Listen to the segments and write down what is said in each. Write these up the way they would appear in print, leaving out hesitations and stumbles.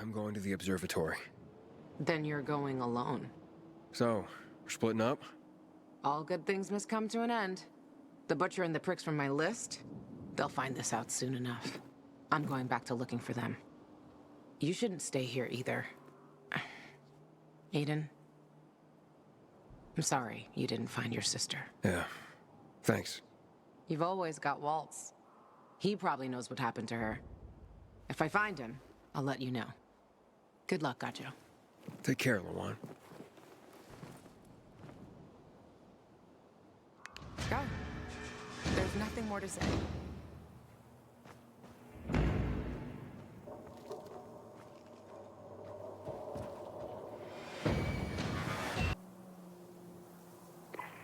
I'm going to the observatory. Then you're going alone. So, we're splitting up? All good things must come to an end. The Butcher and the pricks from my list, they'll find this out soon enough. I'm going back to looking for them. You shouldn't stay here either. Aiden, I'm sorry you didn't find your sister. Yeah. Thanks. You've always got Waltz. He probably knows what happened to her. If I find him, I'll let you know. Good luck, Gacho. Take care, Lawan. Go. There's nothing more to say.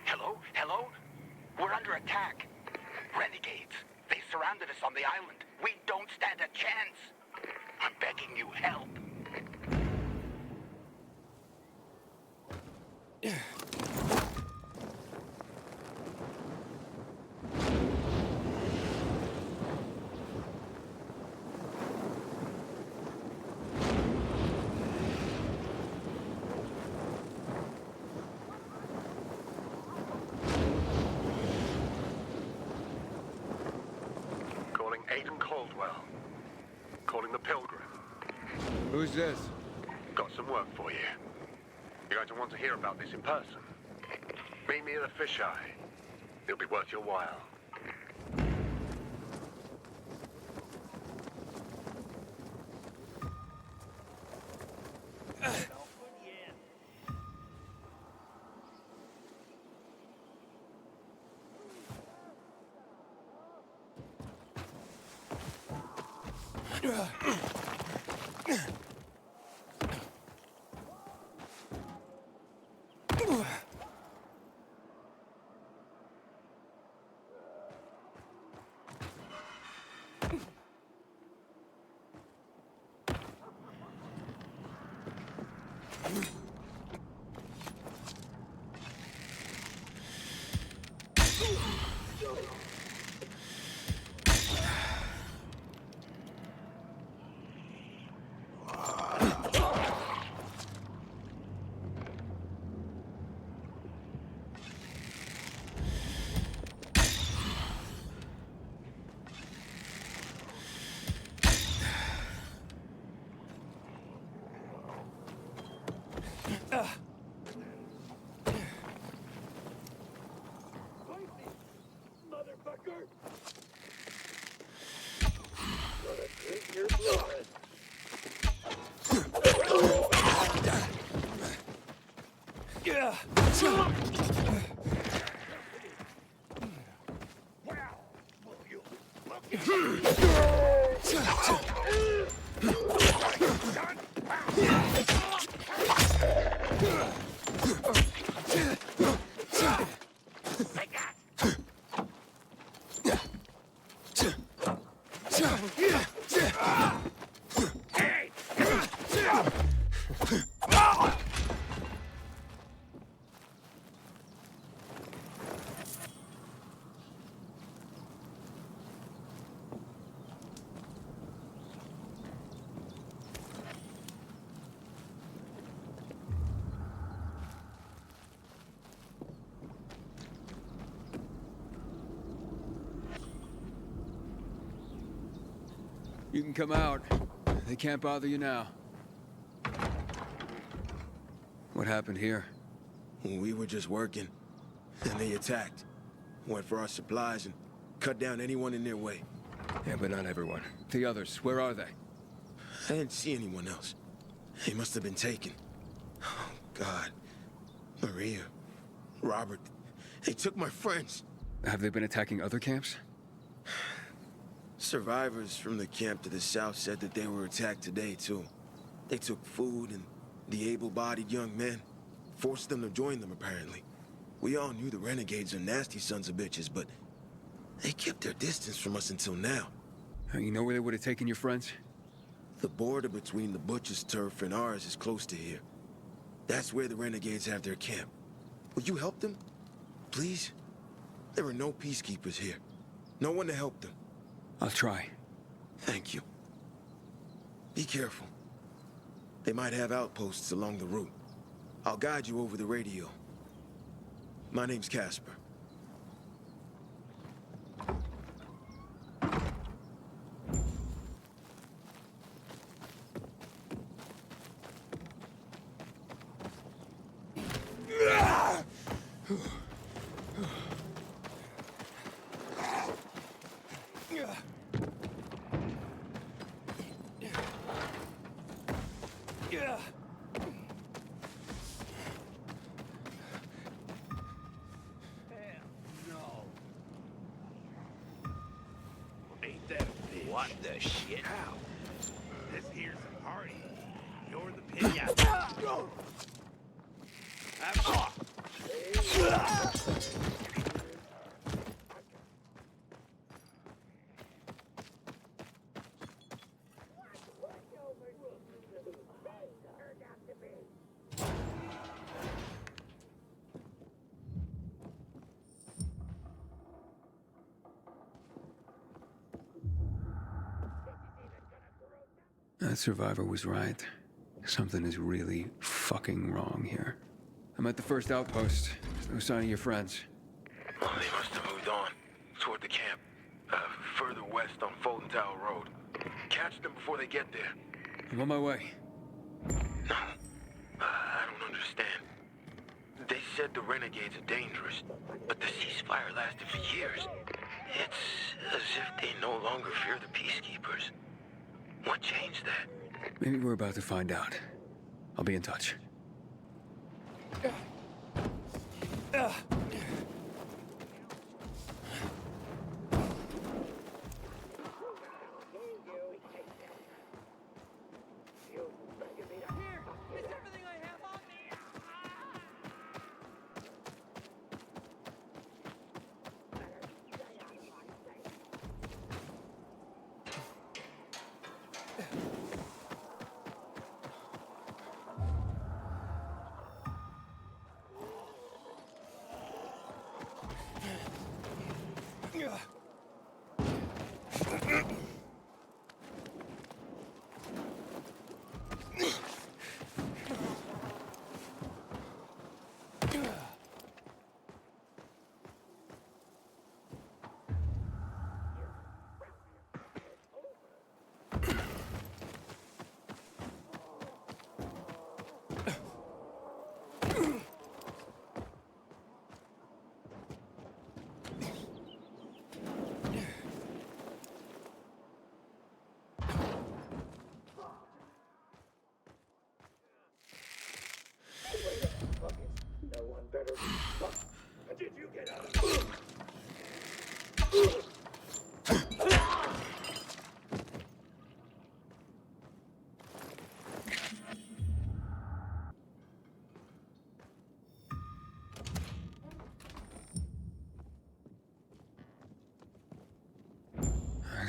Hello? Hello? We're under attack. Renegades. They surrounded us on the island. We don't stand a chance. I'm begging you, help. Calling Aiden Caldwell. Calling the Pilgrim. Who's this? Got some work for you. You're going to want to hear about this in person. Meet me at the fisheye. It'll be worth your while. Motherfucker! Gonna drink your blood. Wow! Will you look You can come out. They can't bother you now. What happened here? We were just working, and they attacked. Went for our supplies and cut down anyone in their way. Yeah, but not everyone. The others, where are they? I didn't see anyone else. They must have been taken. Oh, God. Maria, Robert, they took my friends. Have they been attacking other camps? Survivors from the camp to the south said that they were attacked today, too. They took food and the able-bodied young men. Forced them to join them, apparently. We all knew the renegades are nasty sons of bitches, but they kept their distance from us until now. You know where they would have taken your friends? The border between the Butcher's turf and ours is close to here. That's where the renegades have their camp. Will you help them? Please? There are no peacekeepers here. No one to help them. I'll try. Thank you. Be careful. They might have outposts along the route. I'll guide you over the radio. My name's Casper. What the shit? How? This here's a party. You're the pinata. That survivor was right. Something is really fucking wrong here. I'm at the first outpost. There's no sign of your friends. Well, they must have moved on. Toward the camp. Further west on Fulton Tower Road. Catch them before they get there. I'm on my way. No. I don't understand. They said the renegades are dangerous, but the ceasefire lasted for years. It's as if they no longer fear the peacekeepers. What changed that? Maybe we're about to find out. I'll be in touch.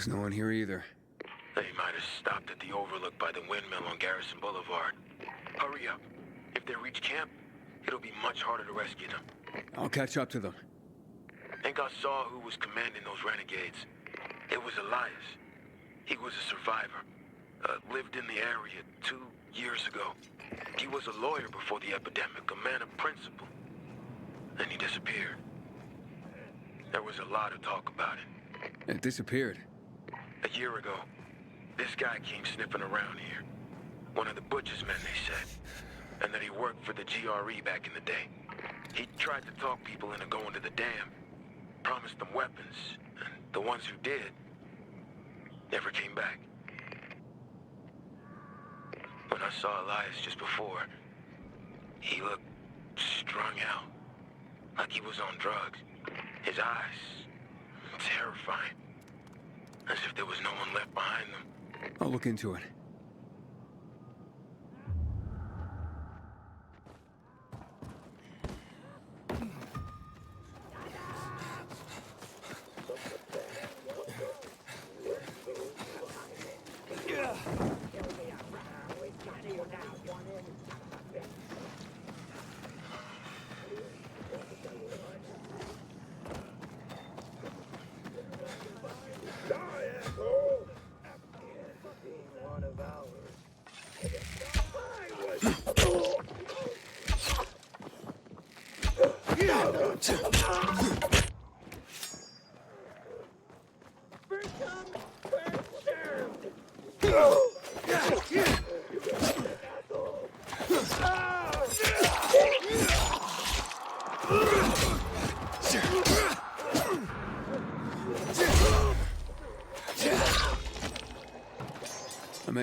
There's no one here either. They might have stopped at the overlook by the windmill on Garrison Boulevard. Hurry up. If they reach camp, it'll be much harder to rescue them. I'll catch up to them. Think I saw who was commanding those renegades. It was Elias. He was a survivor. Lived in the area 2 years ago. He was a lawyer before the epidemic, a man of principle. Then he disappeared. There was a lot of talk about it. It disappeared. A year ago, this guy came sniffing around here. One of the butcher's men, they said. And that he worked for the GRE back in the day. He tried to talk people into going to the dam. Promised them weapons. And the ones who did never came back. When I saw Elias just before, he looked strung out. Like he was on drugs. His eyes, terrifying. As if there was no one left behind them. I'll look into it.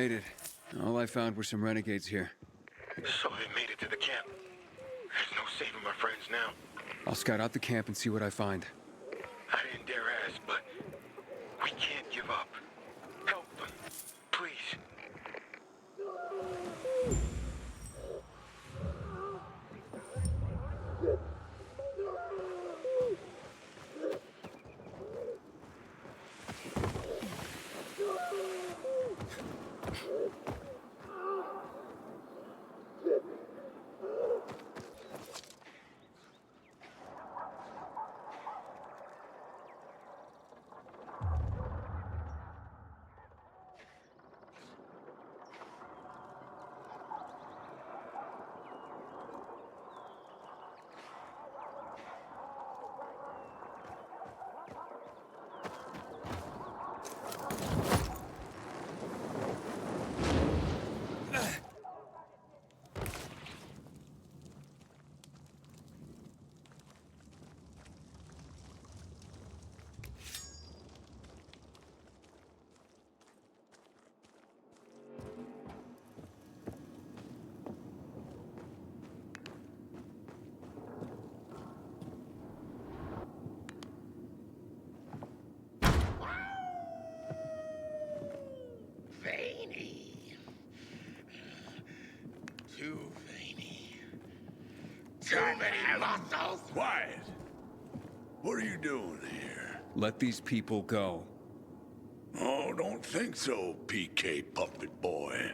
made it. All I found were some renegades here. So they made it to the camp. There's no saving my friends now. I'll scout out the camp and see what I find. I didn't dare ask, but we can't give up. Help them, please. Veiny. Too veiny. Too many muscles. Quiet! What are you doing here? Let these people go. Oh, don't think so, PK puppet boy.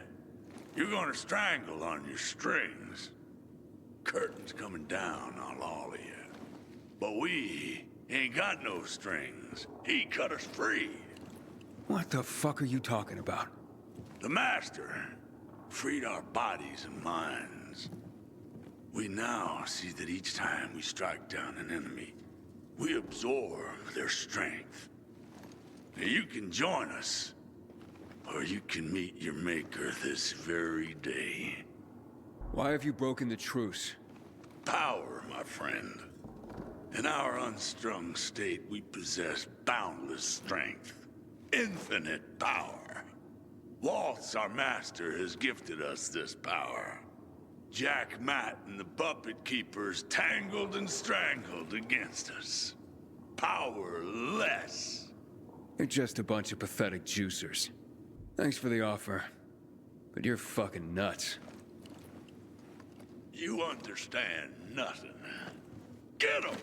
You're gonna strangle on your strings. Curtain's coming down on all of you. But we ain't got no strings. He cut us free. What the fuck are you talking about? The Master freed our bodies and minds. We now see that each time we strike down an enemy, we absorb their strength. Now you can join us, or you can meet your maker this very day. Why have you broken the truce? Power, my friend. In our unstrung state, we possess boundless strength. Infinite power. Waltz, our master, has gifted us this power. Jack Matt and the Puppet Keepers tangled and strangled against us. Powerless. You're just a bunch of pathetic juicers. Thanks for the offer, but you're fucking nuts. You understand nothing. Get him!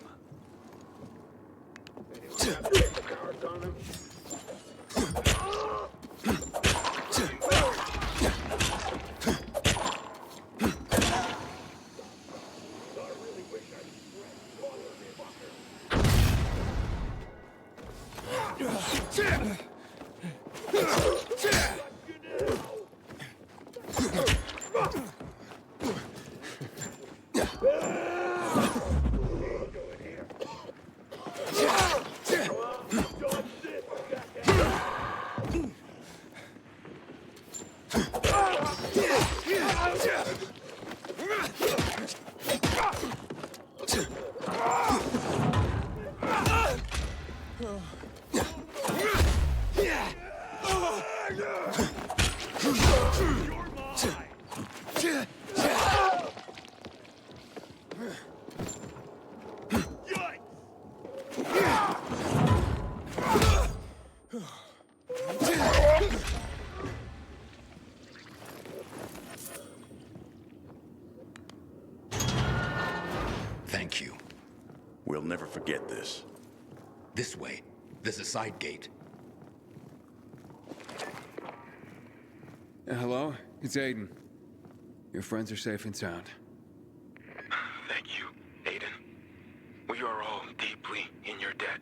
Thank you. We'll never forget this. This way. There's a side gate. Hello? It's Aiden. Your friends are safe and sound. Thank you, Aiden. We are all deeply in your debt.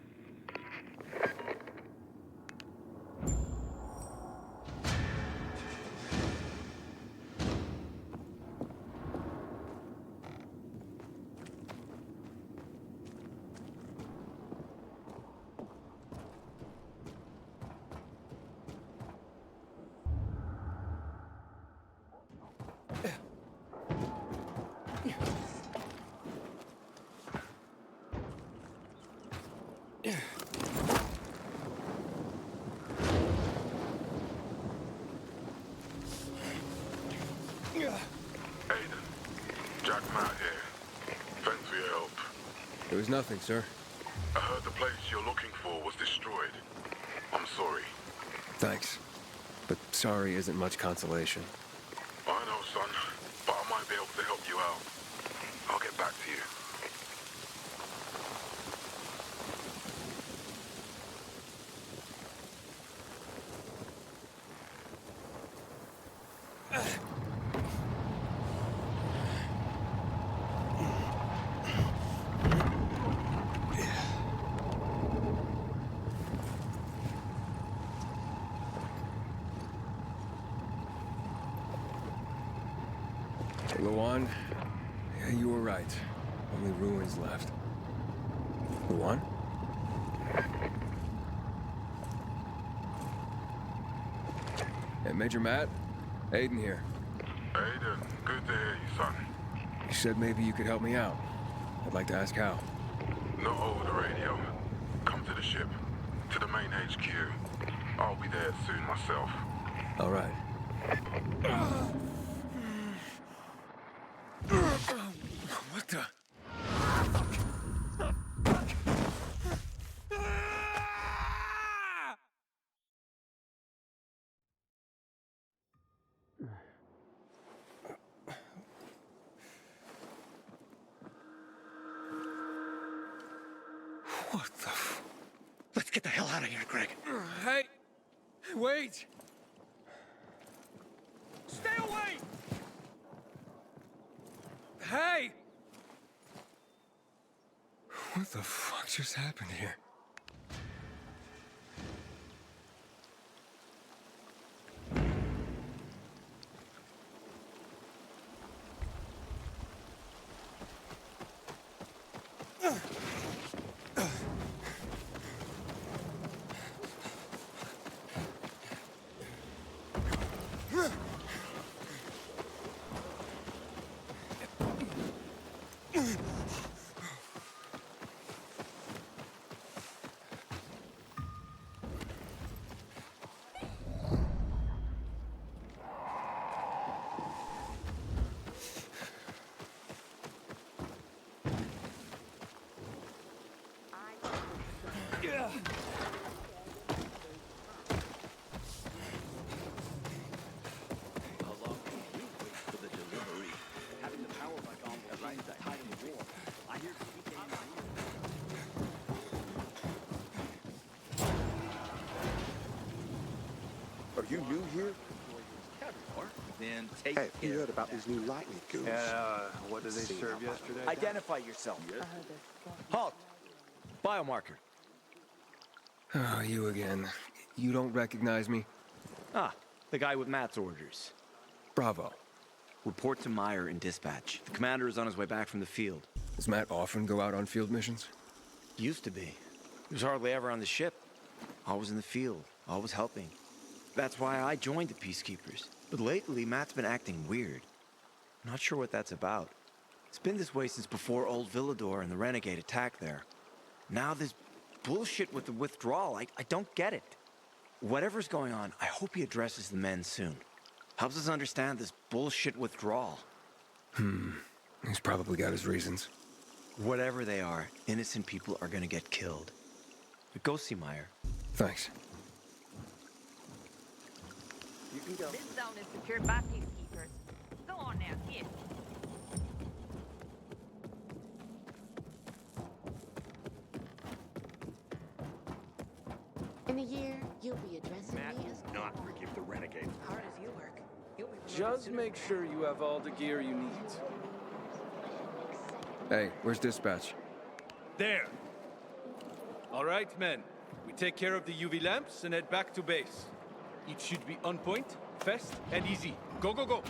There was nothing, sir. I heard the place you're looking for was destroyed. I'm sorry. Thanks. But sorry isn't much consolation. I know, son, but I might be able to help you out. I'll get back to you. Luan, yeah, you were right. Only ruins left. Luan? Hey, Major Matt? Aiden here. Aiden, good to hear you, son. You said maybe you could help me out. I'd like to ask how. Not over the radio. Come to the ship. To the main HQ. I'll be there soon myself. All right. What the? What the f... Let's get the hell out of here, Greg. Hey! Wait! Stay away! Hey! What the fuck just happened here? Are you new here? Then take Hey, you care. heard about these new lightning goons? What did they serve yesterday? Identify yourself. Halt! Biomarker. Oh, you again. You don't recognize me? Ah, the guy with Matt's orders. Bravo. Report to Meyer in dispatch. The commander is on his way back from the field. Does Matt often go out on field missions? Used to be. He was hardly ever on the ship. Always in the field, always helping. That's why I joined the Peacekeepers. But lately, Matt's been acting weird. Not sure what that's about. It's been this way since before old Villador and the Renegade attack there. Now this bullshit with the withdrawal, I don't get it. Whatever's going on, I hope he addresses the men soon. Helps us understand this bullshit withdrawal. He's probably got his reasons. Whatever they are, innocent people are gonna get killed. But go see Meyer. Thanks. You can go. This zone is secured by peacekeepers. Go on now, kid. In a year, you'll be addressing me as Not forgive the renegades. Hard as you work. You'll be Just make sure you have all the gear you need. Hey, where's dispatch? There! All right, men. We take care of the UV lamps and head back to base. It should be on point, fast, and easy. Go, go, go!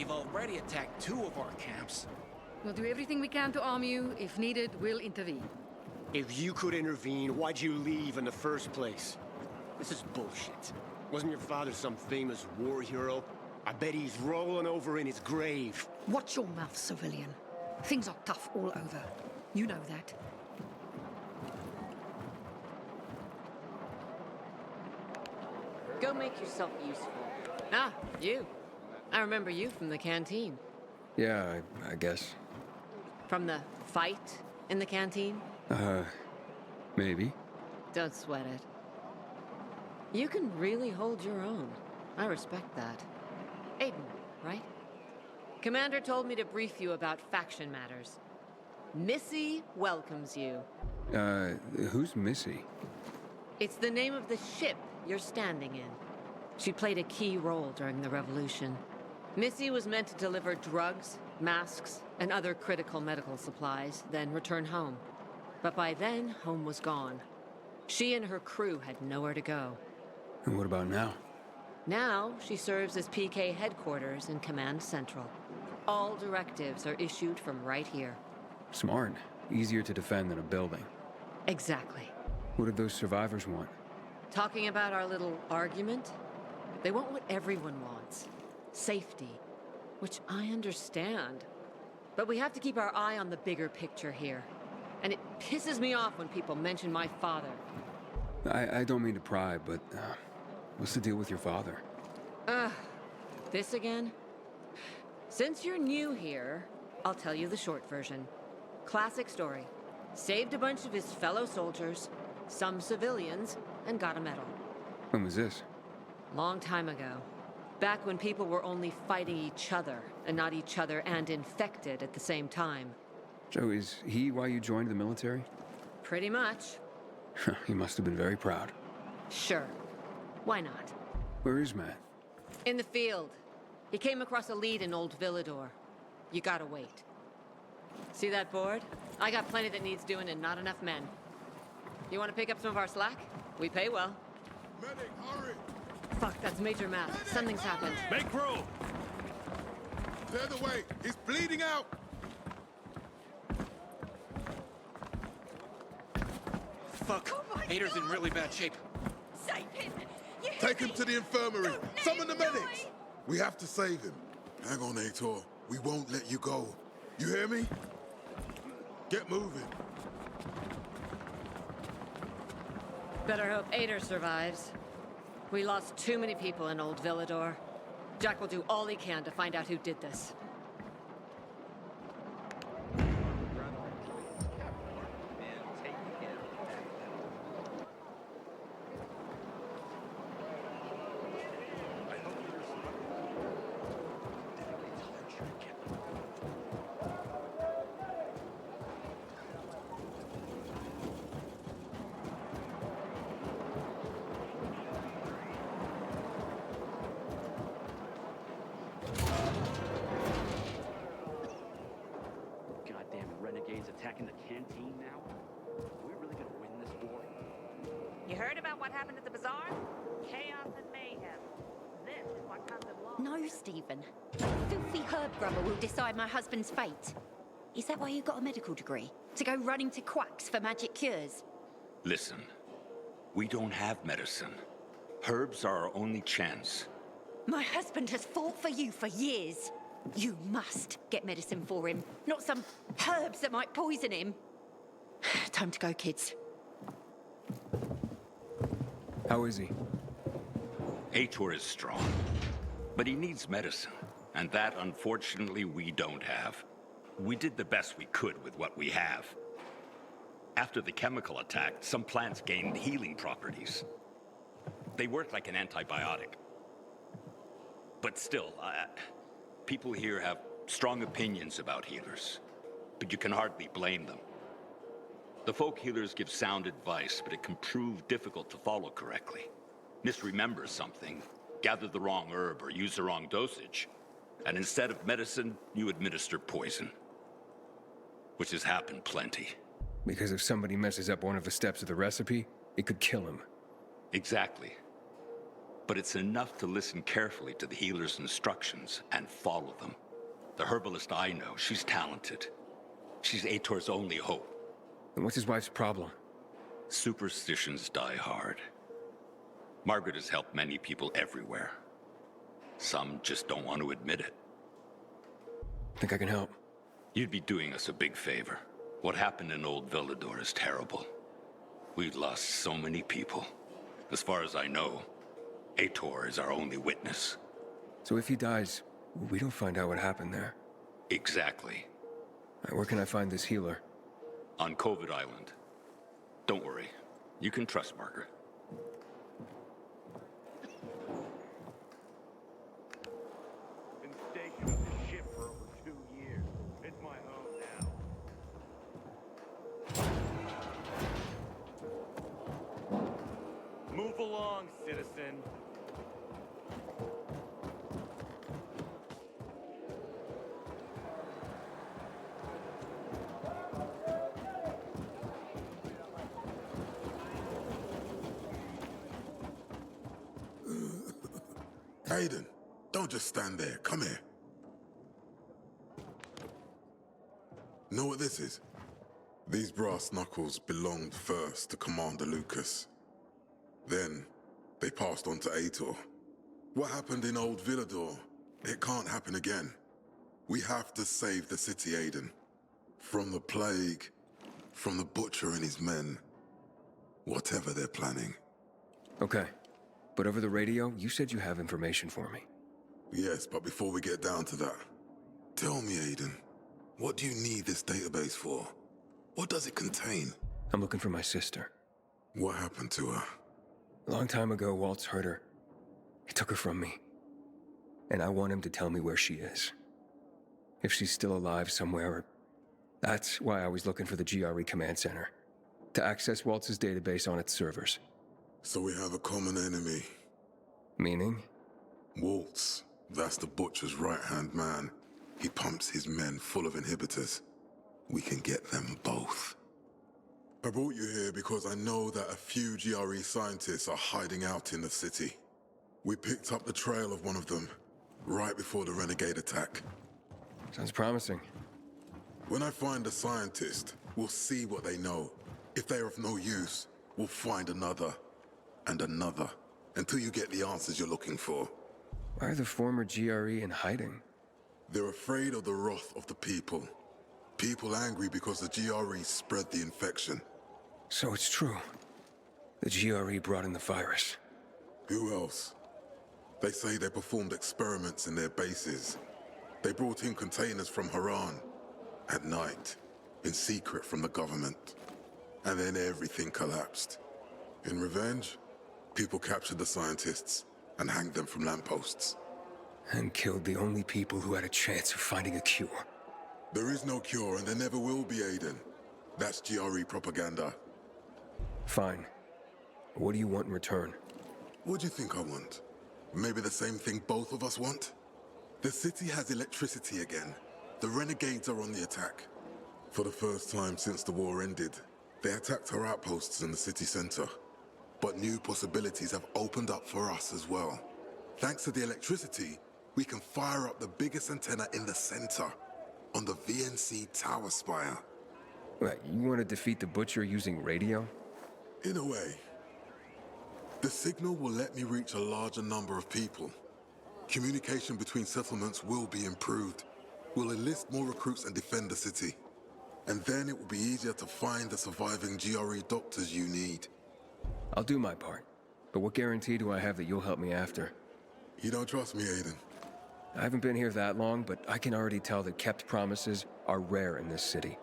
They've already attacked 2 of our camps. We'll do everything we can to arm you. If needed, we'll intervene. If you could intervene, why'd you leave in the first place? This is bullshit. Wasn't your father some famous war hero? I bet he's rolling over in his grave. Watch your mouth, civilian. Things are tough all over. You know that. Go make yourself useful. Ah, you. I remember you from the canteen. Yeah, I guess. From the fight in the canteen? Maybe. Don't sweat it. You can really hold your own. I respect that. Aiden, right? Commander told me to brief you about faction matters. Missy welcomes you. Who's Missy? It's the name of the ship you're standing in. She played a key role during the revolution. Missy was meant to deliver drugs, masks, and other critical medical supplies, then return home. But by then, home was gone. She and her crew had nowhere to go. And what about now? Now, she serves as PK headquarters in Command Central. All directives are issued from right here. Smart. Easier to defend than a building. Exactly. What did those survivors want? Talking about our little argument? They want what everyone wants. Safety. Which I understand. But we have to keep our eye on the bigger picture here. And it pisses me off when people mention my father. I don't mean to pry, but, what's the deal with your father? This again? Since you're new here, I'll tell you the short version. Classic story. Saved a bunch of his fellow soldiers, some civilians, and got a medal. When was this? Long time ago. Back when people were only fighting each other, and not each other and infected at the same time. So is he why you joined the military? Pretty much. He must have been very proud. Sure. Why not? Where is Matt? In the field. He came across a lead in Old Villador. You gotta wait. See that board? I got plenty that needs doing and not enough men. You wanna pick up some of our slack? We pay well. Medic, hurry! Fuck, that's Major Matt. Something's happened. Make room! Clear the way! He's bleeding out! Fuck. Hader's in really bad shape. Save him! You Take him to the infirmary! Summon the medics! We have to save him. Hang on, Aitor. We won't let you go. You hear me? Get moving. Better hope Ader survives. We lost too many people in Old Villador. Jack will do all he can to find out who did this. Attacking the canteen now? Are we really gonna win this war? You heard about what happened at the bazaar? Chaos and mayhem. This is what comes along. No, Stephen. Filthy herb grubber will decide my husband's fate. Is that why you got a medical degree? To go running to quacks for magic cures? Listen, we don't have medicine. Herbs are our only chance. My husband has fought for you for years. You must get medicine for him, not some herbs that might poison him. Time to go, kids. How is he? Aitor is strong, but he needs medicine, and that, unfortunately, we don't have. We did the best we could with what we have. After the chemical attack, some plants gained healing properties. They work like an antibiotic. But still, people here have strong opinions about healers, but you can hardly blame them. The folk healers give sound advice, but it can prove difficult to follow correctly. Misremember something, gather the wrong herb, or use the wrong dosage, and instead of medicine, you administer poison. Which has happened plenty. Because if somebody messes up one of the steps of the recipe, it could kill him. Exactly. But it's enough to listen carefully to the healer's instructions and follow them. The herbalist I know, she's talented. She's Aitor's only hope. And what's his wife's problem? Superstitions die hard. Margaret has helped many people everywhere. Some just don't want to admit it. Think I can help? You'd be doing us a big favor. What happened in Old Villador is terrible. We've lost so many people. As far as I know, Aitor is our only witness. So if he dies, we don't find out what happened there. Exactly. Where can I find this healer? On Covid Island. Don't worry. You can trust Margaret. Been stationed on this ship for over 2 years. It's my home now. Move along, citizen. Aiden, don't just stand there. Come here. Know what this is? These brass knuckles belonged first to Commander Lucas. Then, they passed on to Aitor. What happened in Old Villador, it can't happen again. We have to save the city, Aiden. From the plague, from the Butcher and his men. Whatever they're planning. Okay. But over the radio, you said you have information for me. Yes, but before we get down to that, tell me, Aiden, what do you need this database for? What does it contain? I'm looking for my sister. What happened to her? A long time ago, Waltz hurt her. He took her from me. And I want him to tell me where she is. If she's still alive somewhere. That's why I was looking for the GRE command center. To access Waltz's database on its servers. So we have a common enemy. Meaning? Waltz. That's the Butcher's right-hand man. He pumps his men full of inhibitors. We can get them both. I brought you here because I know that a few GRE scientists are hiding out in the city. We picked up the trail of one of them, right before the Renegade attack. Sounds promising. When I find a scientist, we'll see what they know. If they're of no use, we'll find another. And another, until you get the answers you're looking for. Why are the former GRE in hiding? They're afraid of the wrath of the people. People angry because the GRE spread the infection. So it's true. The GRE brought in the virus. Who else? They say they performed experiments in their bases. They brought in containers from Haran. At night. In secret from the government. And then everything collapsed. In revenge, people captured the scientists and hanged them from lampposts. And killed the only people who had a chance of finding a cure. There is no cure and there never will be, Aiden. That's GRE propaganda. Fine. What do you want in return? What do you think I want? Maybe the same thing both of us want? The city has electricity again. The Renegades are on the attack. For the first time since the war ended, they attacked our outposts in the city center. But new possibilities have opened up for us as well. Thanks to the electricity, we can fire up the biggest antenna in the center, on the VNC tower spire. What, you want to defeat the Butcher using radio? In a way. The signal will let me reach a larger number of people. Communication between settlements will be improved. We'll enlist more recruits and defend the city. And then it will be easier to find the surviving GRE doctors you need. I'll do my part. But what guarantee do I have that you'll help me after? You don't trust me, Aiden? I haven't been here that long, but I can already tell that kept promises are rare in this city.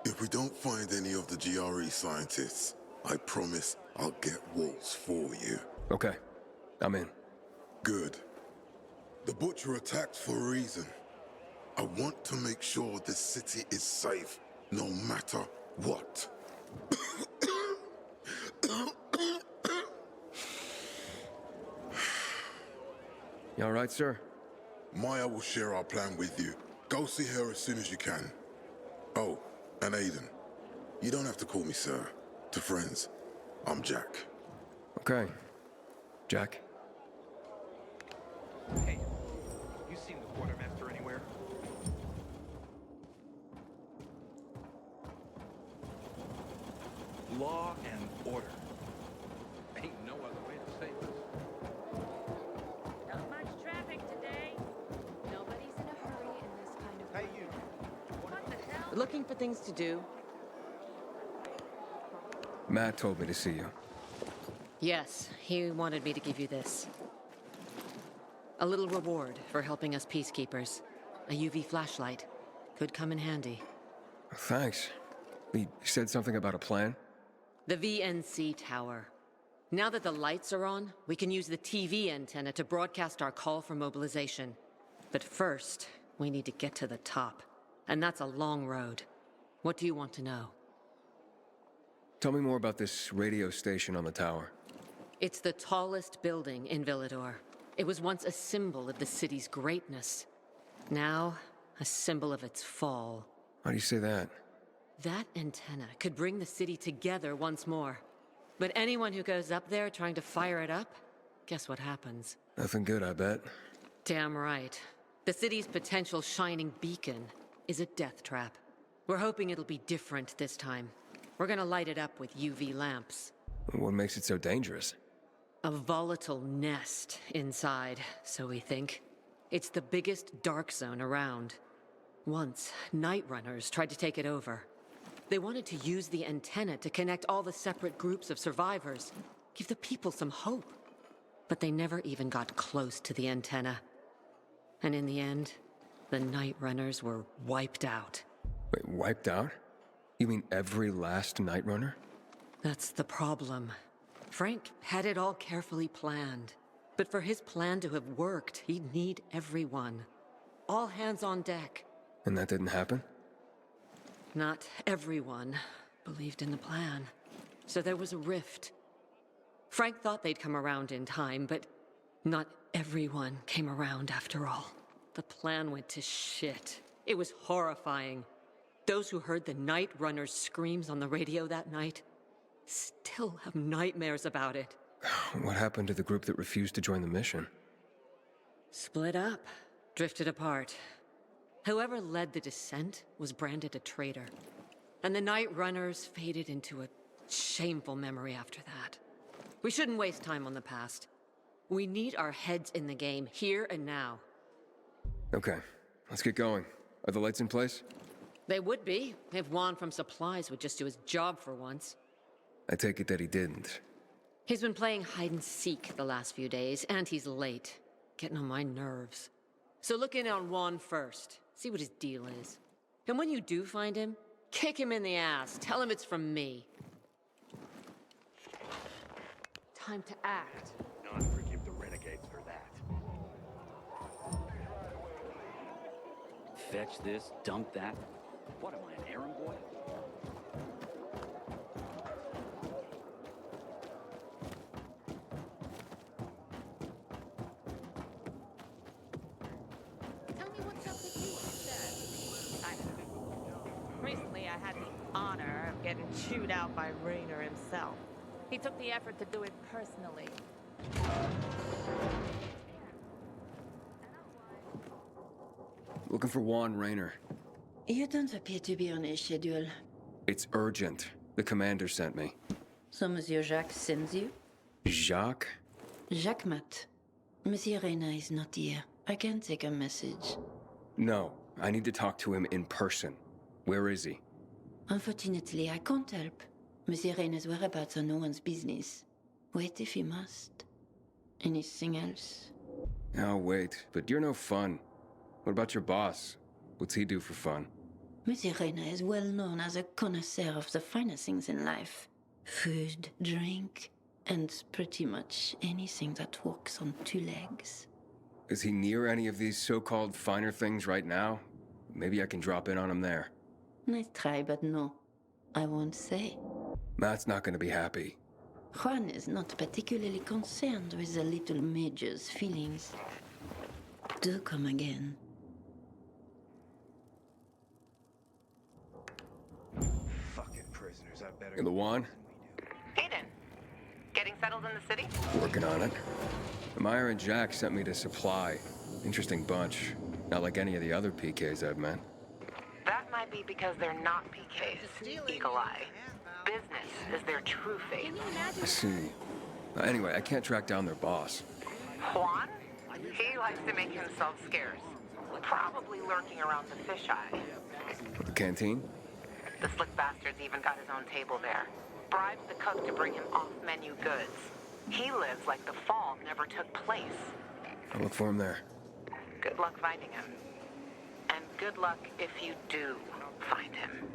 If we don't find any of the GRE scientists, I promise I'll get Waltz for you. Okay. I'm in. Good. The Butcher attacked for a reason. I want to make sure this city is safe, no matter what. You all right, sir? Maya will share our plan with you. Go see her as soon as you can. Oh, and Aiden, you don't have to call me sir. To friends, I'm Jack. Okay. Jack. law and order. Ain't no other way to say this. Not much traffic today. Nobody's in a hurry in this kind of... Hey, you. What the hell? Looking for things to do? Matt told me to see you. Yes, he wanted me to give you this. A little reward for helping us peacekeepers. A UV flashlight. Could come in handy. Thanks. He said something about a plan? The VNC tower. Now that the lights are on, we can use the TV antenna to broadcast our call for mobilization. But first, we need to get to the top. And that's a long road. What do you want to know? Tell me more about this radio station on the tower. It's the tallest building in Villador. It was once a symbol of the city's greatness. Now, a symbol of its fall. How do you say that? That antenna could bring the city together once more. But anyone who goes up there trying to fire it up, guess what happens? Nothing good, I bet. Damn right. The city's potential shining beacon is a death trap. We're hoping it'll be different this time. We're gonna light it up with UV lamps. What makes it so dangerous? A volatile nest inside, so we think. It's the biggest dark zone around. Once, Night Runners tried to take it over. They wanted to use the antenna to connect all the separate groups of survivors, give the people some hope. But they never even got close to the antenna. And in the end, the Night Runners were wiped out. Wait, wiped out? You mean every last Night Runner? That's the problem. Frank had it all carefully planned. But for his plan to have worked, he'd need everyone. All hands on deck. And that didn't happen? Not everyone believed in the plan. So there was a rift. Frank thought they'd come around in time, but not everyone came around after all. The plan went to shit. It was horrifying. Those who heard the Night Runners' screams on the radio that night still have nightmares about it. What happened to the group that refused to join the mission? Split up, drifted apart. Whoever led the descent was branded a traitor. And the Night Runners faded into a shameful memory after that. We shouldn't waste time on the past. We need our heads in the game, here and now. Okay, let's get going. Are the lights in place? They would be, if Juan from Supplies would just do his job for once. I take it that he didn't. He's been playing hide and seek the last few days, and he's late. Getting on my nerves. So look in on Juan first. See what his deal is. And when you do find him, kick him in the ass. Tell him it's from me. Time to act. Not forgive the renegades for that. Fetch this, dump that. What am I, an errand boy? Tell me what's up with you instead. Recently, I had the honor of getting chewed out by Raynor himself. He took the effort to do it personally. Looking for Juan Raynor. You don't appear to be on his schedule. It's urgent. The commander sent me. So Monsieur Jacques sends you? Jacques? Jacques Mat. Monsieur Reyna is not here. I can take a message. No, I need to talk to him in person. Where is he? Unfortunately, I can't help. Monsieur Reyna's whereabouts are no one's business. Wait if you must. Anything else? Oh, wait, but you're no fun. What about your boss? What's he do for fun? Monsieur Reyna is well known as a connoisseur of the finer things in life. Food, drink, and pretty much anything that walks on two legs. Is he near any of these so-called finer things right now? Maybe I can drop in on him there. Nice try, but no. I won't say. Matt's not gonna be happy. Juan is not particularly concerned with the little major's feelings. Do come again. Fucking prisoners, I better... In the Juan? Aiden, getting settled in the city? Working on it. Meyer and Jack sent me to Supply. Interesting bunch. Not like any of the other PKs I've met. That might be because they're not PKs, Eagle Eye. Business is their true faith. I see. Anyway, I can't track down their boss. Juan? He likes to make himself scarce. Probably lurking around the fisheye. The canteen? The slick bastard's even got his own table there. Bribes the cook to bring him off-menu goods. He lives like the fall never took place. I'll look for him there. Good luck finding him. And good luck if you do find him.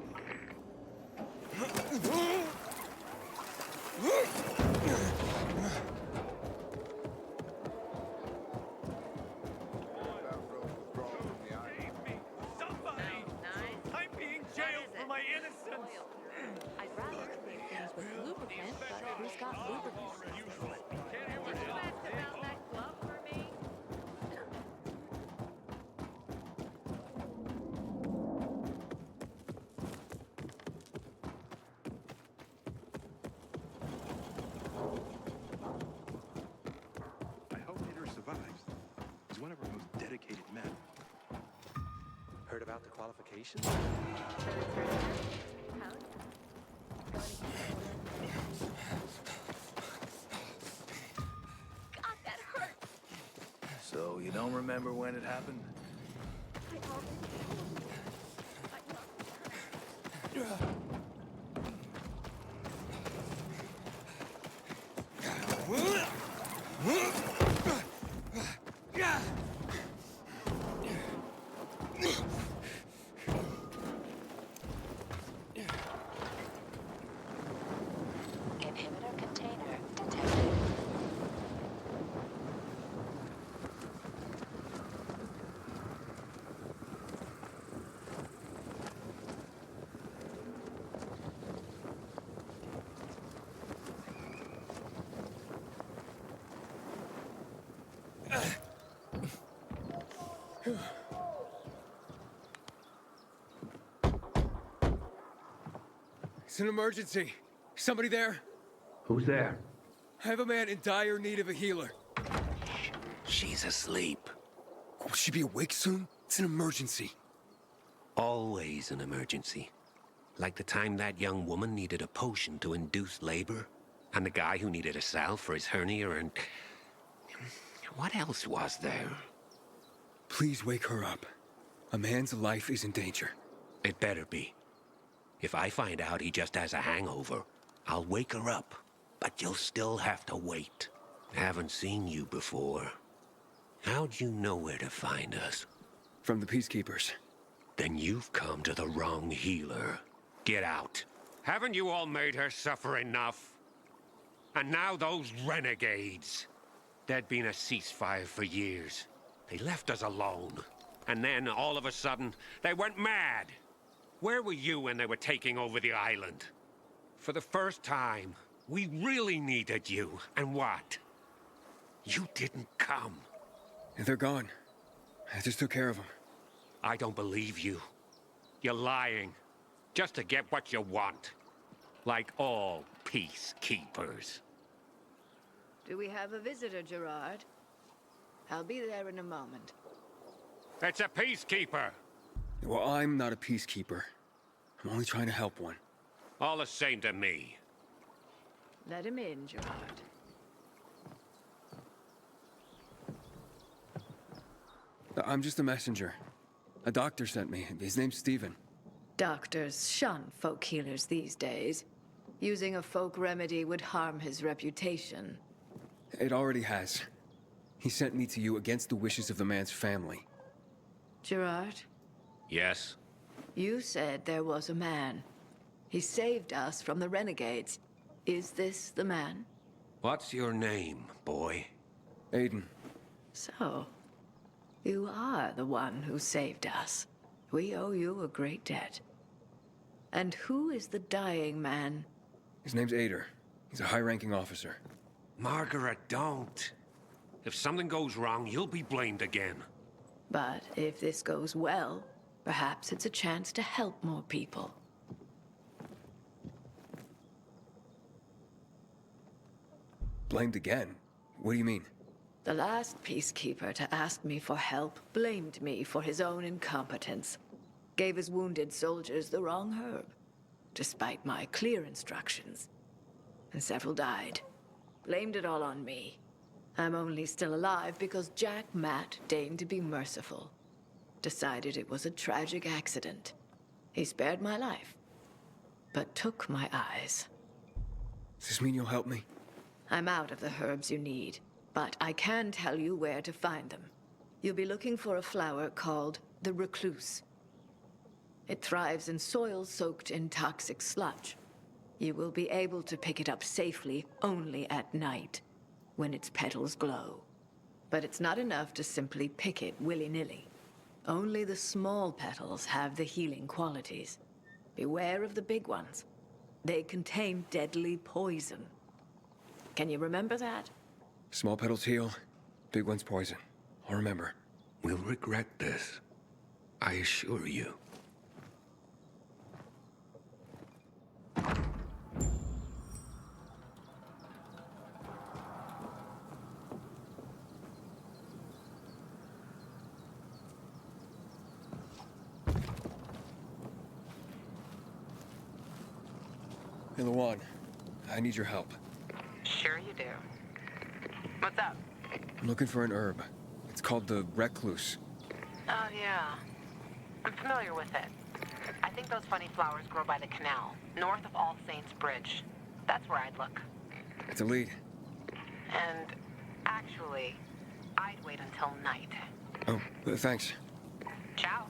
I'm being jailed for my innocence! I'd rather clean things with lubricant, but who's got lubricant? Did you ask about that glove for me? I hope Peter survives. He's one of our most dedicated men. Heard about the qualifications? God, that hurt! So, you don't remember when it happened? Inhibitor container detected. It's an emergency. Somebody there? Who's there? I have a man in dire need of a healer. She's asleep. Will she be awake soon? It's an emergency. Always an emergency. Like the time that young woman needed a potion to induce labor, and the guy who needed a salve for his hernia, and... what else was there? Please wake her up. A man's life is in danger. It better be. If I find out he just has a hangover, I'll wake her up. But you'll still have to wait. Haven't seen you before. How'd you know where to find us? From the Peacekeepers. Then you've come to the wrong healer. Get out. Haven't you all made her suffer enough? And now those renegades. There'd been a ceasefire for years. They left us alone. And then, all of a sudden, they went mad. Where were you when they were taking over the island? For the first time, we really needed you. And what? You didn't come. They're gone. I just took care of them. I don't believe you. You're lying. Just to get what you want. Like all peacekeepers. Do we have a visitor, Gerard? I'll be there in a moment. It's a peacekeeper. Well, I'm not a peacekeeper. I'm only trying to help one. All the same to me. Let him in, Gerard. I'm just a messenger. A doctor sent me. His name's Stephen. Doctors shun folk healers these days. Using a folk remedy would harm his reputation. It already has. He sent me to you against the wishes of the man's family. Gerard, Yes? you said there was a man. He saved us from the renegades. Is this the man? What's your name, boy? Aiden. So, you are the one who saved us. We owe you a great debt. And who is the dying man? His name's Ader. He's a high-ranking officer. Margaret, don't. If something goes wrong, you'll be blamed again. But if this goes well, perhaps it's a chance to help more people. Blamed again? What do you mean? The last peacekeeper to ask me for help blamed me for his own incompetence. Gave his wounded soldiers the wrong herb. despite my clear instructions. And several died. Blamed it all on me. I'm only still alive because Jack Matt deigned to be merciful. Decided it was a tragic accident. He spared my life, but took my eyes. Does this mean you'll help me? I'm out of the herbs you need, but I can tell you where to find them. You'll be looking for a flower called the recluse. It thrives in soil soaked in toxic sludge. You will be able to pick it up safely only at night, when its petals glow. But it's not enough to simply pick it willy-nilly. Only the small petals have the healing qualities. Beware of the big ones. They contain deadly poison. Can you remember that? Small petals heal, big ones poison. I'll remember. We'll regret this. I assure you. Hey, Lawan, I need your help. Sure you do. What's up? I'm looking for an herb. It's called the recluse. Oh, yeah. I'm familiar with it. I think those funny flowers grow by the canal, north of All Saints Bridge. That's where I'd look. It's a lead. And actually, I'd wait until night. Oh, thanks. Ciao.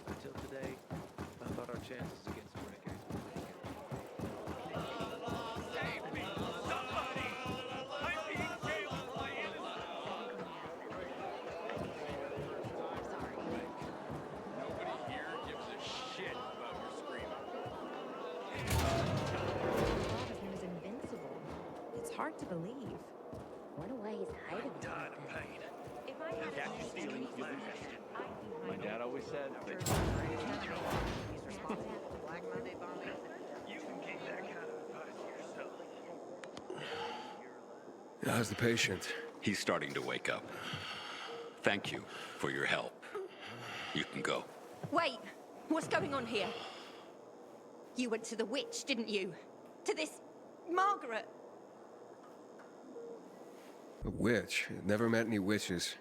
Until today, I thought our chances against the Renegades were pretty good. Save me! Somebody! I'm being jailed by Nobody here gives a shit about your screaming. He was invincible. It's hard to believe. Wonder why he's hiding. Tired of pain. If I had Catch you stealing flesh. My dad always said that He's responsible for the Black Monday bombing. you can keep that kind of advice to yourself. How's the patient? He's starting to wake up. Thank you for your help. You can go. Wait! What's going on here? You went to the witch, didn't you? To this Margaret? A witch? Never met any witches.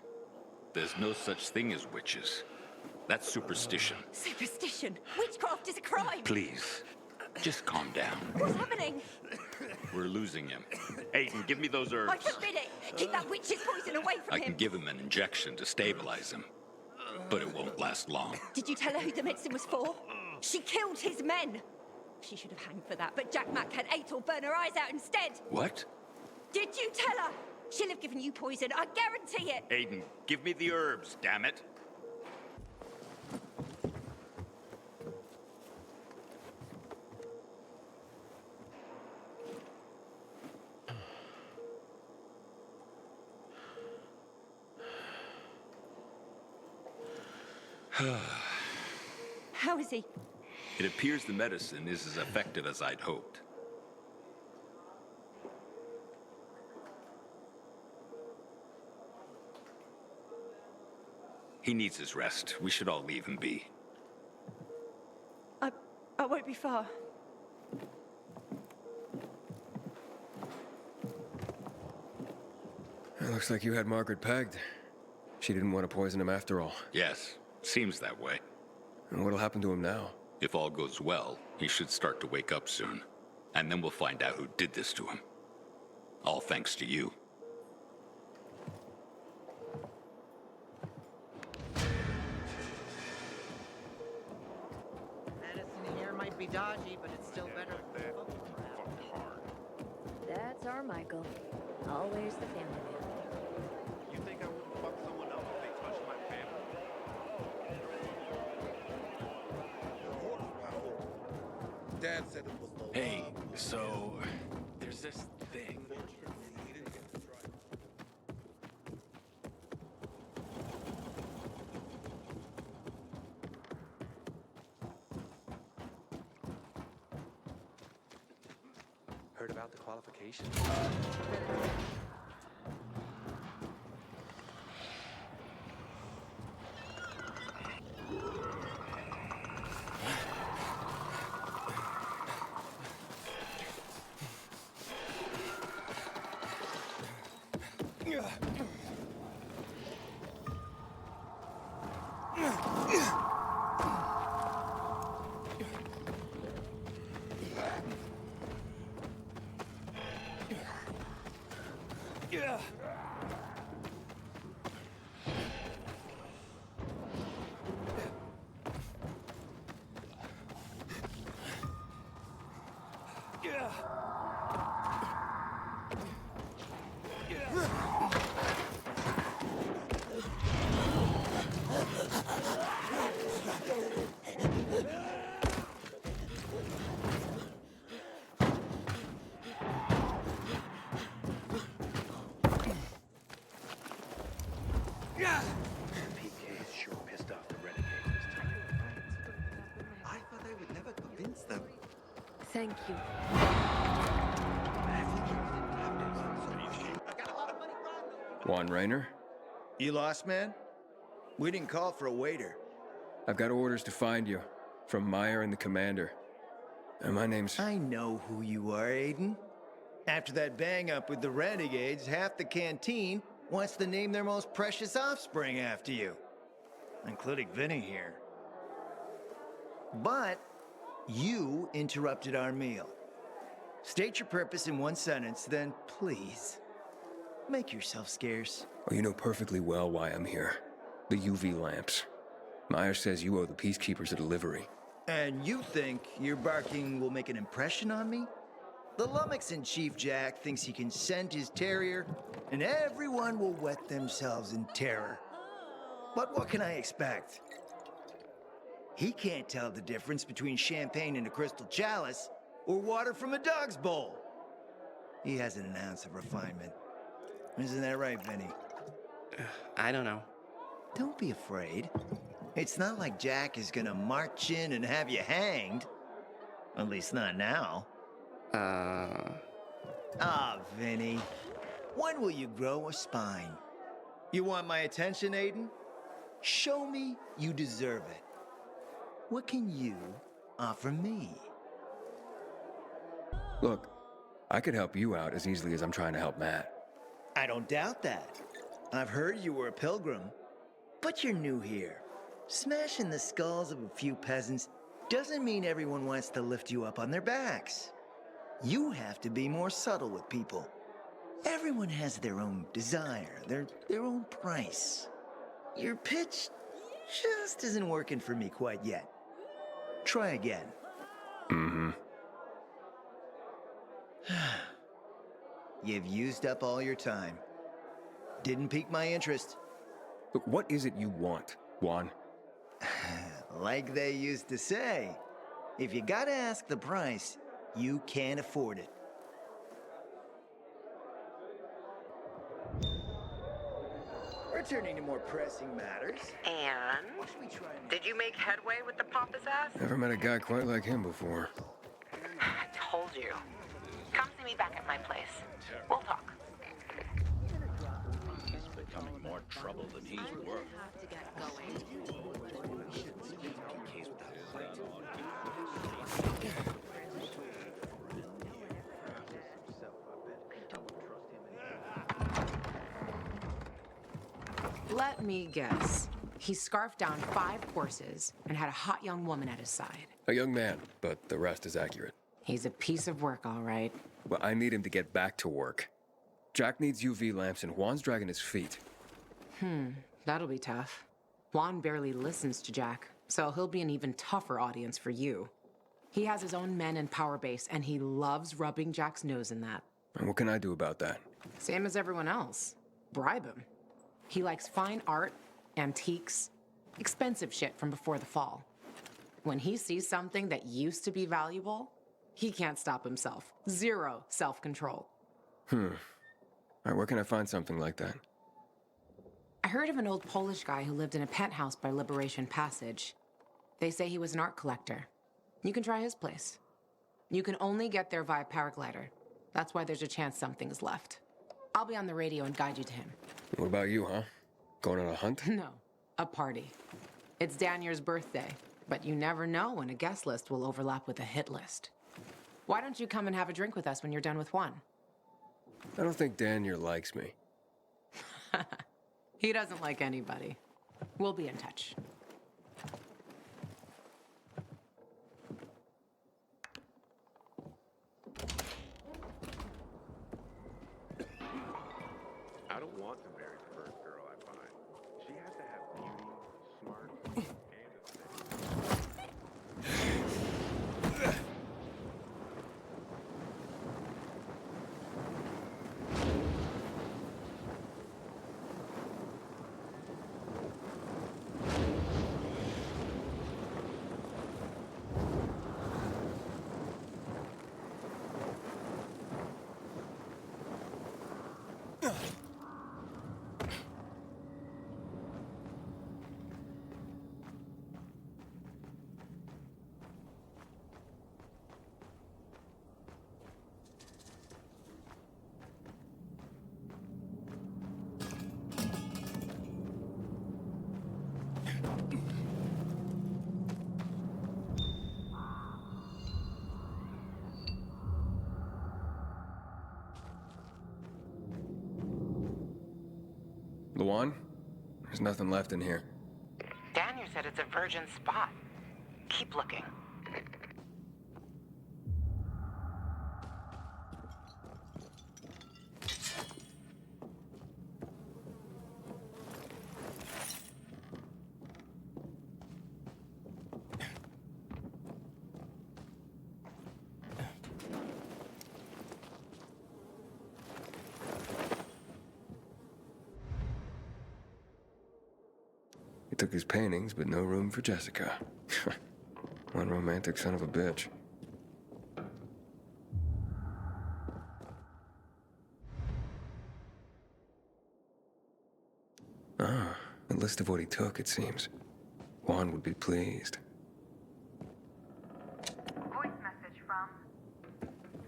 There's no such thing as witches. That's superstition. Superstition? Witchcraft is a crime! Please, just calm down. What's happening? We're losing him. Aiden, give me those herbs. I forbid it! Keep that witch's poison away from I him! can give him an injection to stabilize him, but it won't last long. Did you tell her who the medicine was for? She killed his men! She should have hanged for that, but Jack Mack had Atel burn her eyes out instead! What? Did you tell her? She'll have given you poison, I guarantee it! Aiden, give me the herbs, damn it. How is he? It appears the medicine is as effective as I'd hoped. He needs his rest. We should all leave him be. I won't be far. It looks like you had Margaret pegged. She didn't want to poison him after all. Yes, seems that way. And what'll happen to him now? If all goes well, he should start to wake up soon. And then we'll find out who did this to him. All thanks to you. Medicine here might be dodgy, but it's still better than That's our Michael. Always the family man. You think I wouldn't fuck someone up if they touched my family? Dad said it was the Hey, so there's this thing. Heard about the qualifications? PK is sure pissed off the renegades this time. I thought I would never convince them. Thank you. Juan Raynor? You lost, man? We didn't call for a waiter. I've got orders to find you. From Meyer and the commander. And my name's... I know who you are, Aiden. After that bang-up with the renegades, half the canteen wants to name their most precious offspring after you. Including Vinny here. But you interrupted our meal. State your purpose in one sentence, then please, make yourself scarce. Oh, you know perfectly well why I'm here. The UV lamps. Meyer says you owe the Peacekeepers a delivery. And you think your barking will make an impression on me? The lummox in Chief Jack thinks he can scent his terrier, and everyone will wet themselves in terror. But what can I expect? He can't tell the difference between champagne in a crystal chalice or water from a dog's bowl. He hasn't an ounce of refinement. Isn't that right, Vinny? I don't know. Don't be afraid. It's not like Jack is gonna march in and have you hanged. At least not now. Ah, Vinny. When will you grow a spine? You want my attention, Aiden? Show me you deserve it. What can you offer me? Look, I could help you out as easily as I'm trying to help Matt. I don't doubt that. I've heard you were a pilgrim, but you're new here. Smashing the skulls of a few peasants doesn't mean everyone wants to lift you up on their backs. You have to be more subtle with people. Everyone has their own desire, their own price. Your pitch just isn't working for me quite yet. Try again. Mm-hmm. You've used up all your time. Didn't pique my interest. Look, what is it you want, Juan? Like they used to say, if you gotta ask the price, you can't afford it. Returning to more pressing matters. And? Did you make headway with the pompous ass? Never met a guy quite like him before. I told you. Come see me back at my place. We'll talk. He's becoming more trouble than he's worth. Let me guess. He scarfed down 5 horses and had a hot young woman at his side. A young man, but the rest is accurate. He's a piece of work, all right. Well, I need him to get back to work. Jack needs UV lamps and Juan's dragging his feet. That'll be tough. Juan barely listens to Jack, so he'll be an even tougher audience for you. He has his own men and power base, and he loves rubbing Jack's nose in that. And what can I do about that? Same as everyone else. Bribe him. He likes fine art, antiques, expensive shit from before the fall. When he sees something that used to be valuable, he can't stop himself. 0 self-control. All right, where can I find something like that? I heard of an old Polish guy who lived in a penthouse by Liberation Passage. They say he was an art collector. You can try his place. You can only get there via paraglider. That's why there's a chance something's left. I'll be on the radio and guide you to him. What about you, huh? Going on a hunt? No, a party. It's Danier's birthday, but you never know when a guest list will overlap with a hit list. Why don't you come and have a drink with us when you're done with Juan? I don't think Danier likes me. He doesn't like anybody. We'll be in touch. I don't want to marry the first girl I find. She has to have beauty, smart, and Luan? There's nothing left in here. Daniel said it's a virgin spot. Keep looking. He took his paintings, but no room for Jessica. One romantic son of a bitch. Ah, a list of what he took, it seems. Juan would be pleased. Voice message from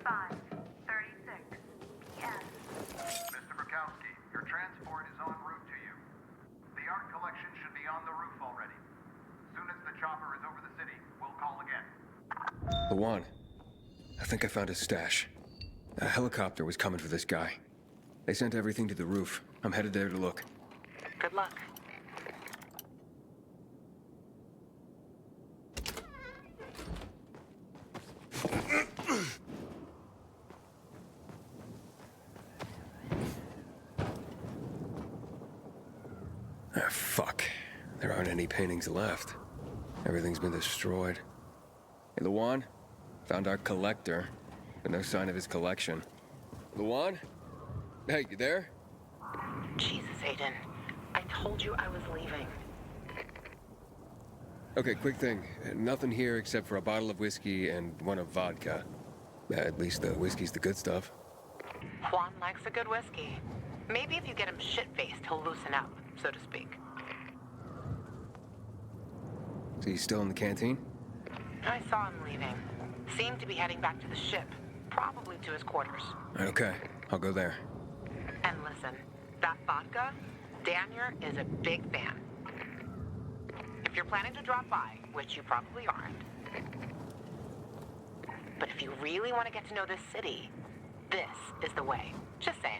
536. Yes. Mr. Bukowski, your transport is en route to you. The art collection should be on the roof already. Soon as the chopper is over the city, we'll call again. Luan, I think I found his stash. A helicopter was coming for this guy. They sent everything to the roof. I'm headed there to look. Good luck. Ah, fuck. There aren't any paintings left. Everything's been destroyed. Hey, Luan? Found our collector, but no sign of his collection. Luan? Hey, you there? Jesus, Aiden. I told you I was leaving. Okay, quick thing. Nothing here except for a bottle of whiskey and one of vodka. At least the whiskey's the good stuff. Juan likes a good whiskey. Maybe if you get him shit-faced, he'll loosen up, so to speak. So he's still in the canteen? I saw him leaving. Seemed to be heading back to the ship, probably to his quarters. Okay, I'll go there. And listen, that vodka, Daniel is a big fan. If you're planning to drop by, which you probably aren't, but if you really want to get to know this city, this is the way. Just saying.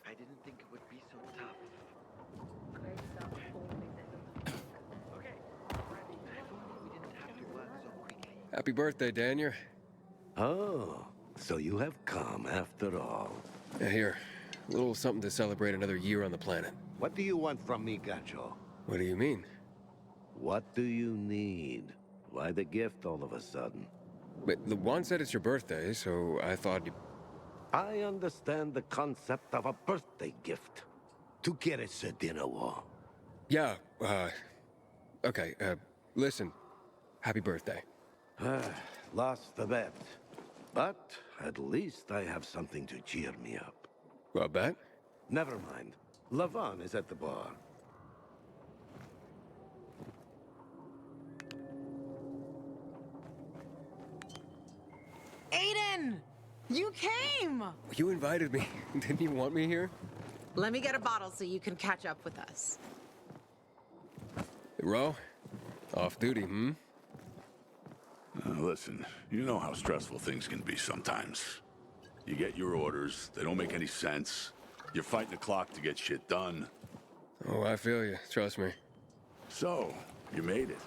I didn't think it would be so tough. Okay, ready. If only we didn't have to work so quickly. Happy birthday, Daniel. Oh, so you have come after all. Yeah, here. A little something to celebrate another year on the planet. What do you want from me, Gacho? What do you mean? What do you need? Why the gift all of a sudden? But Luan said it's your birthday, so I thought you... I understand the concept of a birthday gift. Tu quieres dinner war? Yeah, okay, listen. Happy birthday. Lost the bet. But at least I have something to cheer me up. A bet? Never mind. Lavan is at the bar. Aiden! You came! You invited me. Didn't you want me here? Let me get a bottle so you can catch up with us. Ro? Off duty, hmm? Listen, you know how stressful things can be sometimes. You get your orders, they don't make any sense. You're fighting the clock to get shit done. Oh, I feel you. Trust me. So, you made it.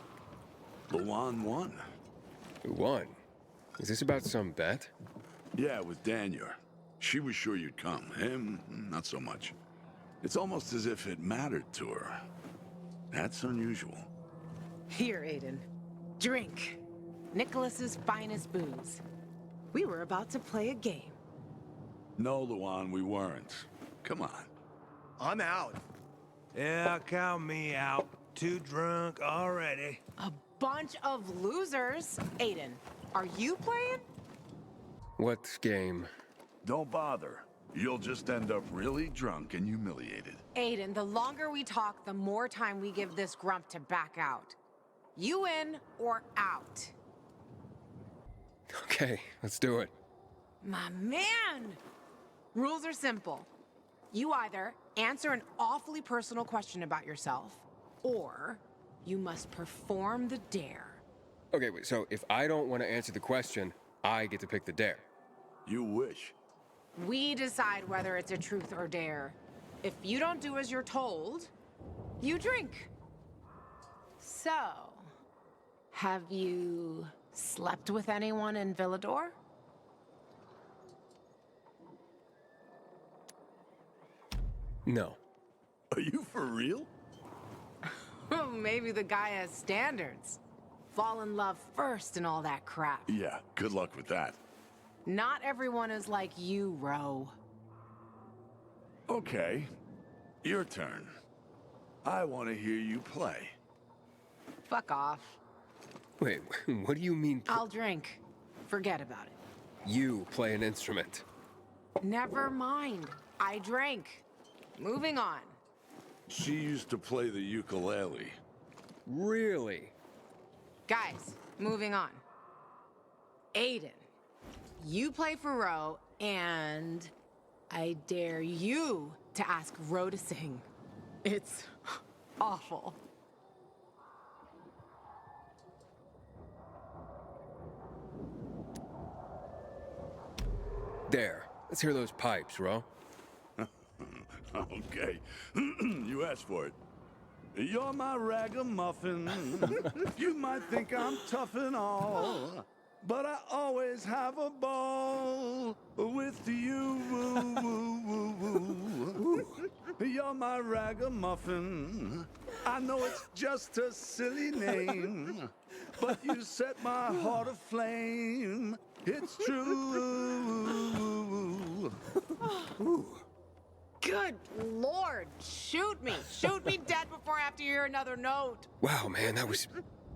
Luan won. Who won? Is this about some bet? Yeah, with Daniel. She was sure you'd come. Him, not so much. It's almost as if it mattered to her. That's unusual. Here, Aiden. Drink. Nicholas's finest booze. We were about to play a game. No, Luan, we weren't. Come on. I'm out. Yeah, count me out. Too drunk already. A bunch of losers. Aiden, are you playing? What game? Don't bother. You'll just end up really drunk and humiliated. Aiden, the longer we talk, the more time we give this grump to back out. You in or out? Okay, let's do it. My man! Rules are simple. You either answer an awfully personal question about yourself, or you must perform the dare. Okay, wait, so if I don't want to answer the question, I get to pick the dare. You wish. We decide whether it's a truth or dare. If you don't do as you're told, you drink. So, have you slept with anyone in Villador? No. Are you for real? Maybe the guy has standards. Fall in love first and all that crap. Yeah, good luck with that. Not everyone is like you, Ro. Okay, your turn. I want to hear you play. Fuck off. Wait, what do you mean? I'll drink. Forget about it. You play an instrument. Never mind. I drank. Moving on. She used to play the ukulele. Really? Guys, moving on. Aiden, you play for Ro, and I dare you to ask Ro to sing. It's awful. There. Let's hear those pipes, Ro. Okay. You asked for it. You're my ragamuffin. You might think I'm tough and all, but I always have a ball with you. You're my ragamuffin. I know it's just a silly name, but you set my heart aflame. It's true. Good Lord, shoot me. Shoot me dead before I have to hear another note. Wow, man, that was...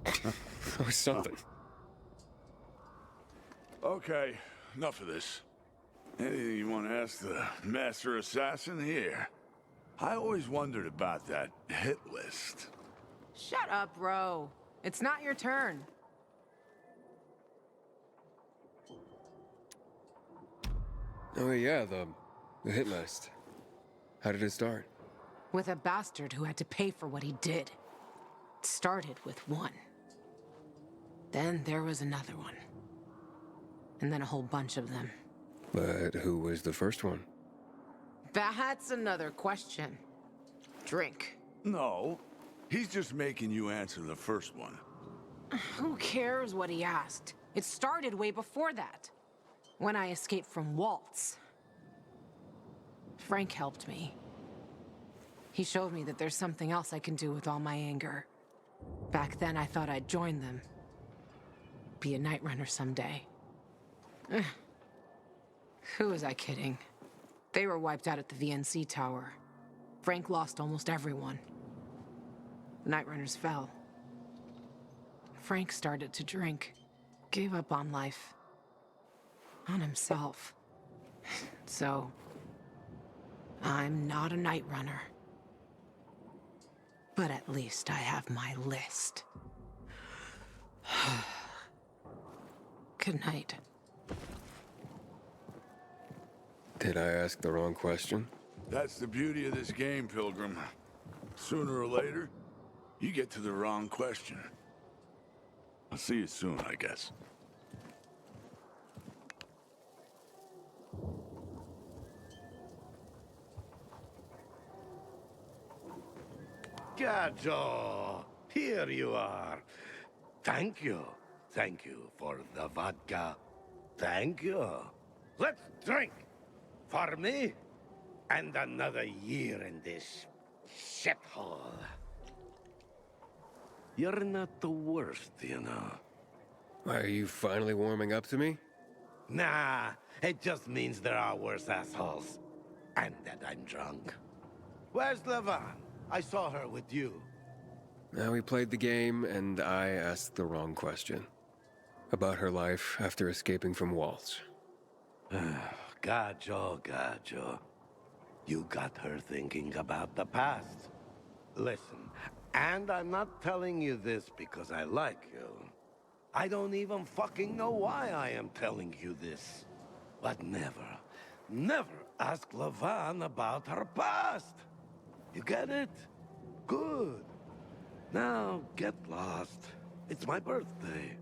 that was something. Okay, enough of this. Anything you want to ask the Master Assassin here? I always wondered about that hit list. Shut up, Ro. It's not your turn. Oh, yeah, the hit list. How did it start? With a bastard who had to pay for what he did. It started with one. Then there was another one. And then a whole bunch of them. But who was the first one? That's another question. Drink. No, he's just making you answer the first one. Who cares what he asked? It started way before that. When I escaped from Waltz. Frank helped me. He showed me that there's something else I can do with all my anger. Back then, I thought I'd join them. Be a Night Runner someday. Who was I kidding? They were wiped out at the VNC tower. Frank lost almost everyone. The Night Runners fell. Frank started to drink. Gave up on life. On himself. So... I'm not a Night Runner. But at least I have my list. Good night. Did I ask the wrong question? That's the beauty of this game, Pilgrim. Sooner or later, you get to the wrong question. I'll see you soon, I guess. Gajo, here you are. Thank you. Thank you for the vodka. Thank you. Let's drink. For me, and another year in this shithole. You're not the worst, you know. Are you finally warming up to me? Nah, it just means there are worse assholes. And that I'm drunk. Where's Levan? I saw her with you. Now we played the game, and I asked the wrong question. About her life after escaping from Waltz. Gajo. You got her thinking about the past. Listen, and I'm not telling you this because I like you. I don't even fucking know why I am telling you this. But never ask Levan about her past. You get it? Good. Now, get lost. It's my birthday.